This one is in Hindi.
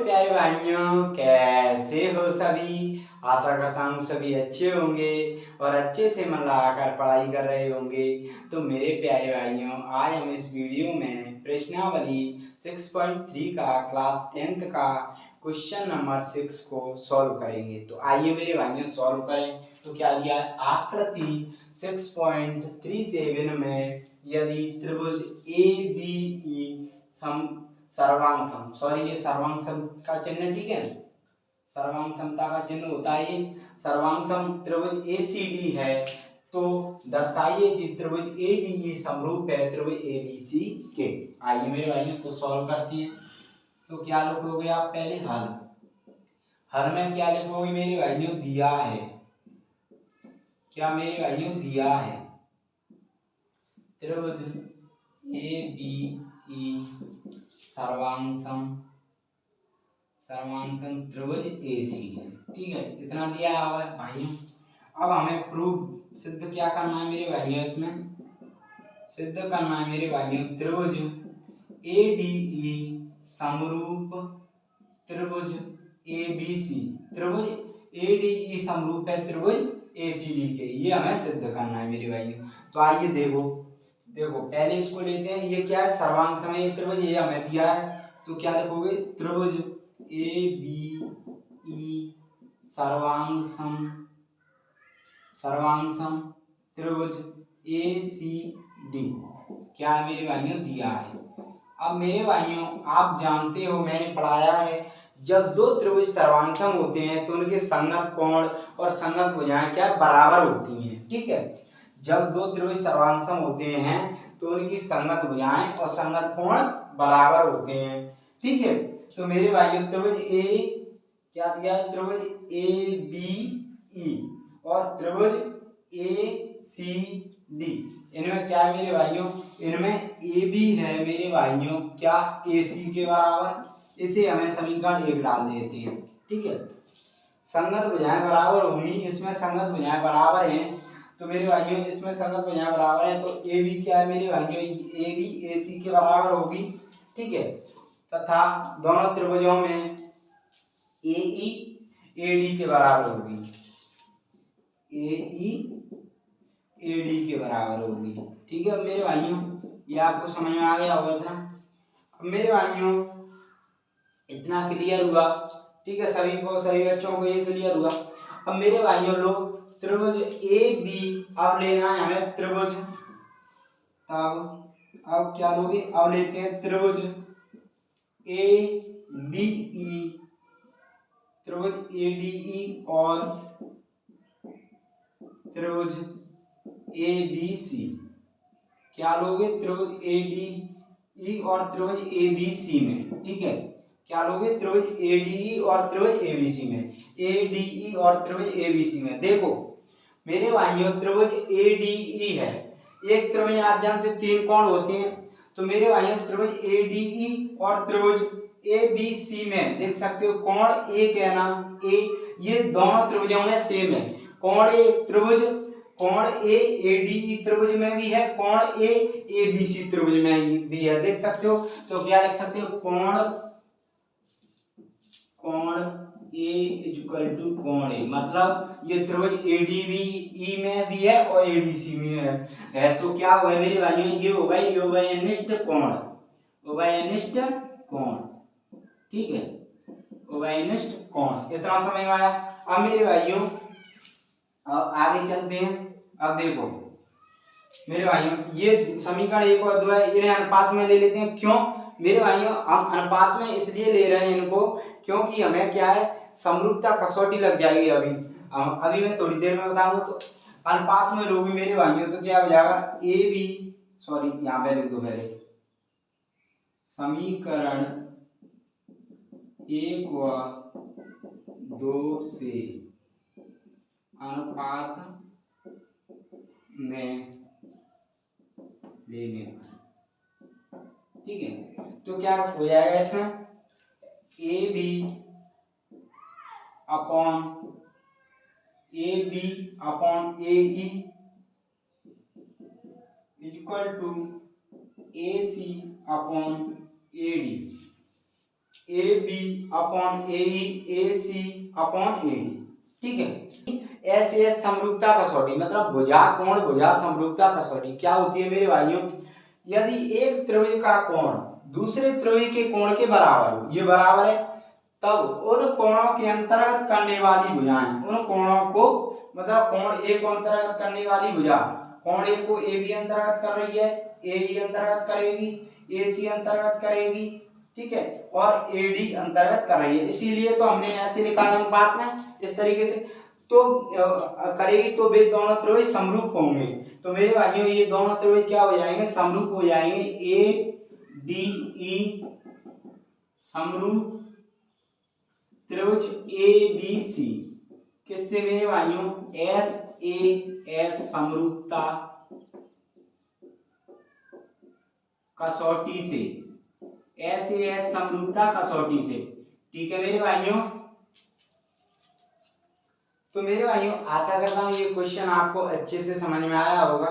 प्यारे भाइयों, कैसे हो सभी। आशा करता हूँ सभी अच्छे होंगे और अच्छे से मन लगाकर पढ़ाई कर रहे होंगे। तो मेरे प्यारे भाइयों, आज हम इस वीडियो में प्रश्नावली 6.3 का क्लास 10th का क्वेश्चन नंबर 6 को सॉल्व करेंगे। तो आइए मेरे भाइयों सॉल्व करें। तो क्या दिया है, आकृति 6.37 में यदि त्रिभुज ABE सर्वांग सॉरी ये सर्वांग सम का चिन्ह, ठीक है, सर्वांग समता का चिन्ह होता है। ये सर्वांग सम त्रिभुज ACD है, तो दर्शाइए कि त्रिभुज ADE समरूप है त्रिभुज ABC के। आइए मेरे भाइयों तो सॉल्व करते हैं। तो क्या लिखोगे आप, पहले हल में क्या लिखोगे मेरे भाइयों, दिया है। क्या मेरे भाइयों दिया है, त्रिभुज ABE सर्वांग सम त्रिभुज ACD, ठीक है, इतना दिया है भाइयों। अब हमें प्रूफ सिद्ध क्या करना है मेरे भाइयों, इसमें सिद्ध करना है मेरे भाइयों त्रिभुज ADE समरूप त्रिभुज ABC, त्रिभुज ADE समरूप है त्रिभुज ACD के, ये हमें सिद्ध करना है मेरे भाइयों। तो आइए देखो पहले इसको लेते हैं। ये क्या है, सर्वांग सम, ये त्रिभुज ये हमें दिया है। तो क्या लिखोगे, त्रिभुज ABE सर्वांग सम त्रिभुज ACD क्या है मेरे भाइयों, दिया है। अब मेरे भाइयों आप जानते हो, मैंने पढ़ाया है, जब दो त्रिभुज सर्वांगसम होते हैं तो उनके संगत कोण और संगत भुजाएं क्या बराबर होती हैं, ठीक है। जब दो त्रिभुज सर्वांगसम होते हैं तो उनकी संगत भुजाएं और संगत कोण बराबर होते हैं, ठीक है। तो मेरे भाइयों त्रिभुज क्या दिया है, त्रिभुज ABE और त्रिभुज ACD, इनमें क्या है मेरे भाइयों, इनमें AB है मेरे भाइयों क्या, AC के बराबर। इसे हमें समीकरण 1 डाल देते हैं, ठीक है। संगत भुजाएं बराबर होंगी, इसमें संगत भुजाएं बराबर हैं, तो मेरे भाइयों इसमें संगत भुजाएं बराबर हैं, तो AB क्या है मेरे भाइयों, AB AC के बराबर होगी, ठीक है। तथा दोनों त्रिभुजों में AE AD के बराबर होगी, AE AD के बराबर होगी, ठीक है मेरे भाइयों। ये आपको समझ में आ गया होगा था। अब मेरे भाइयों इतना क्लियर हुआ, ठीक है, सभी बच्चों को ये क्लियर हुआ। अब मेरे भाइयों लोग त्रिभुज AB अब लेना है हमें त्रिभुज, अब क्या लोगे, अब लेते हैं त्रिभुज ADE, त्रिभुज ADE और त्रिभुज ABC। क्या लोगे, त्रिभुज ADE और त्रिभुज ABC में, ठीक है। क्या लोगे, त्रिभुज ADE और त्रिभुज ABC में, ADE और त्रिभुज ABC में। देखो मेरे भाइयों त्रिभुज ADE है, एक त्रिभुज आप जानते तीन कोण होते हैं, तो मेरे भाइयों त्रिभुज ADE और त्रिभुज ABC में देख सकते हो कोण एक है ना, ये दोनों त्रिभुजों में सेम है। कोण A ADE त्रिभुज में भी है, कोण A ABC त्रिभुज में भी है, देख सकते हो। तो क्या लिख सकते हो, कोण A इक्वल टू कोण A, मतलब ये त्रिभुज ADE में भी है और ABC में है। तो क्या हुआ मेरे भाइयों, ये होगा उभयनिष्ठ कोण, ठीक है, उभयनिष्ठ कोण। इतना समझ में आया। अब मेरे भाइयों अब आगे चलते हैं। अब देखो मेरे भाइयों ये समीकरण 1 और 2 है, इन्हें अनुपात में ले लेते हैं। क्यों मेरे भाइयों हम अनुपात में इसलिए ले रहे हैं इनको, क्योंकि हमें क्या है, समरूपता कसौटी लग जाएगी। अभी मैं थोड़ी देर में बताऊंगा। तो अनुपात में लोगे मेरे भाइयों तो क्या हो जाएगा, यहाँ पे लिख दो पहले, समीकरण 1 व 2 से अनुपात में लेने, ठीक है। तो क्या हो जाएगा इसमें, AB upon AE equal to AC upon AD, A B upon A E, A C upon A D. ठीक है, एस एस समरूपता कसौटी मतलब भुजा कोण भुजा समरूपता कसौटी क्या होती है मेरे भाइयों, यदि एक त्रिभुज का कोण दूसरे त्रिभुज के कोण के बराबर हो, ये बराबर है, तब उन कोणों के अंतर्गत करने वाली भुजाएं, उन कोणों को मतलब कोण ए को अंतर्गत करने वाली भुजा, कोण ए को ए बी अंतर्गत कर रही है, ए बी अंतर्गत करेगी, ए सी अंतर्गत करेगी, ठीक है, और ए डी अंतर्गत कर रही है, इसीलिए तो हमने ऐसे लिखा है अनुपात में इस तरीके से तो करेगी, तो वे दोनों त्रिभुज समरूप होंगे। तो मेरे भाइयों ये दोनों त्रिभुज क्या हो जाएंगे, समरूप हो जाएंगे, ए डी ई समरूप त्रिभुज ए बी सी किससे मेरे भाइयों, एस ए एस समरूपता कसौटी से, एस ए एस समरूपता कसौटी से। ठीक है मेरे भाइयों, तो मेरे भाइयों आशा करता हूँ ये क्वेश्चन आपको अच्छे से समझ में आया होगा।